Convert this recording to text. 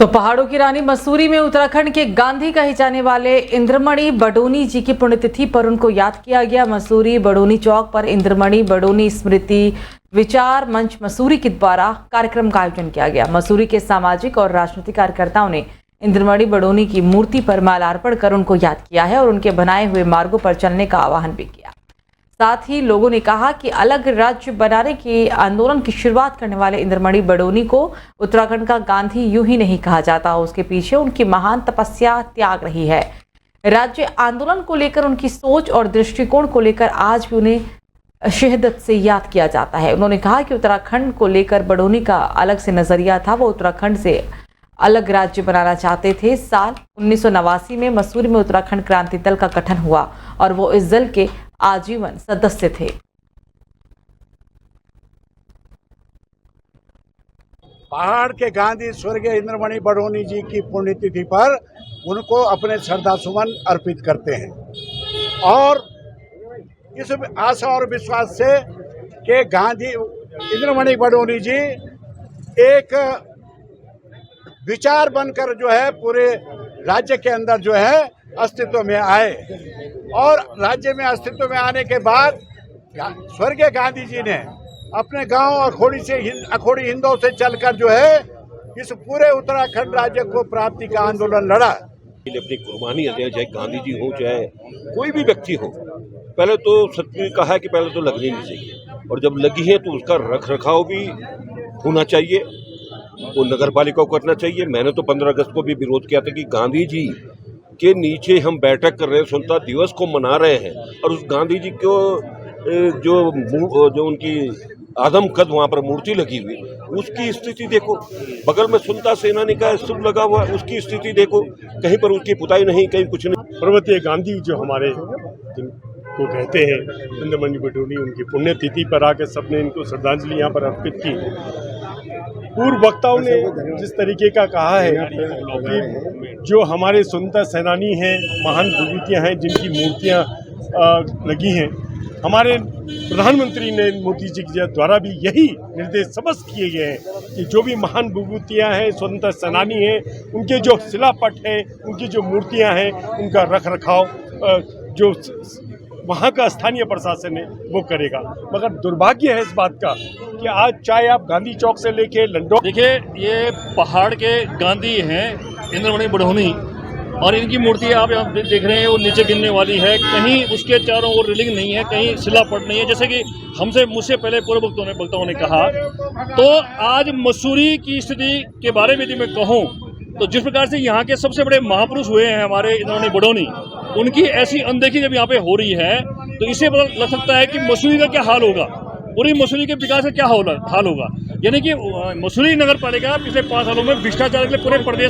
तो पहाड़ों की रानी मसूरी में उत्तराखंड के गांधी कहे जाने वाले इंद्रमणि बडोनी जी की पुण्यतिथि पर उनको याद किया गया। मसूरी बडोनी चौक पर इंद्रमणि बडोनी स्मृति विचार मंच मसूरी के द्वारा कार्यक्रम का आयोजन किया गया। मसूरी के सामाजिक और राजनीतिक कार्यकर्ताओं ने इंद्रमणि बडोनी की मूर्ति पर माल्यार्पण कर उनको याद किया है और उनके बनाए हुए मार्गों पर चलने का आह्वान भी किया। साथ ही लोगों ने कहा कि अलग राज्य बनाने के आंदोलन की शुरुआत करने वाले इंद्रमणि बडोनी को उत्तराखंड का गांधी यूं ही नहीं कहा जाता, उसके पीछे उनकी महान तपस्या त्याग रही है। राज्य आंदोलन को लेकर उनकी सोच और दृष्टिकोण को लेकर आज भी उन्हें शिद्दत से याद किया जाता है। उन्होंने कहा कि उत्तराखंड को लेकर बडोनी का अलग से नजरिया था, वो उत्तराखंड से अलग राज्य बनाना चाहते थे। साल 1989 में मसूरी में उत्तराखंड क्रांति दल का गठन हुआ और वो इस दल के आजीवन सदस्य थे। पहाड़ के गांधी स्वर्गीय इंद्रमणि बडोनी जी की पुण्यतिथि पर उनको अपने श्रद्धा सुमन अर्पित करते हैं और इस आशा और विश्वास से कि गांधी इंद्रमणि बडोनी जी एक विचार बनकर जो है पूरे राज्य के अंदर जो है अस्तित्व में आए और राज्य में अस्तित्व में आने के बाद स्वर्गीय गांधी जी ने अपने गांव अखोड़ी हिंदों से चलकर जो है इस पूरे उत्तराखंड राज्य को प्राप्ति का आंदोलन लड़ा। अपनी कुर्बानी दे, चाहे गांधी जी हो चाहे कोई भी व्यक्ति हो, पहले तो सत्य कहा है कि पहले तो लगनी नहीं चाहिए और जब लगी है तो उसका रख रखाव भी होना चाहिए, वो नगर पालिका को करना चाहिए। मैंने तो 15 अगस्त को भी विरोध किया था कि गांधी जी के नीचे हम बैठक कर रहे हैं, स्वतंत्रता दिवस को मना रहे हैं और उस गांधी जी को जो उनकी आदम कद वहाँ पर मूर्ति लगी हुई, उसकी स्थिति देखो। बगल में स्वतंत्रता सेनानी का स्तूप लगा हुआ है, उसकी स्थिति देखो। कहीं पर उसकी पुताई नहीं, कहीं कुछ नहीं। पर्वतीय गांधी जो हमारे को कहते हैं, इंद्रमणि बडोनी, उनकी पुण्यतिथि पर आकर सबने इनको श्रद्धांजलि यहाँ पर अर्पित की। पूर्व वक्ताओं ने जिस तरीके का कहा है कि जो हमारे स्वतंत्रता सेनानी हैं, महान विभूतियाँ हैं, जिनकी मूर्तियाँ लगी हैं, हमारे प्रधानमंत्री ने मोदी जी के द्वारा भी यही निर्देश स्पष्ट किए गए हैं कि जो भी महान विभूतियाँ हैं, स्वतंत्रता सेनानी हैं, उनके जो शिलापट हैं, उनकी जो मूर्तियाँ हैं, उनका रख रखाव जो वहाँ का स्थानीय प्रशासन है वो करेगा। मगर दुर्भाग्य है इस बात का कि आज चाहे आप गांधी चौक से लेके लंडो, देखिए ये पहाड़ के गांधी हैं इंद्रमणि बडोनी और इनकी मूर्ति आप यहाँ देख रहे हैं वो नीचे गिरने वाली है। कहीं उसके चारों ओर रेलिंग नहीं है, कहीं शिलापट नहीं है, जैसे कि मुझसे पहले पूर्व वक्ताओं ने कहा। तो आज मसूरी की स्थिति के बारे में यदि मैं कहूँ तो जिस प्रकार से यहाँ के सबसे बड़े महापुरुष हुए हैं हमारे इंद्रमणि बडोनी, उनकी ऐसी अनदेखी जब यहाँ पे हो रही है तो इससे पता लग सकता है कि मसूरी का क्या हाल होगा, पूरी मसूरी के विकास का क्या हाल होगा। यानी कि मसूरी नगर पालिका पिछले 5 सालों में भ्रष्टाचार के लिए पूरे प्रदेश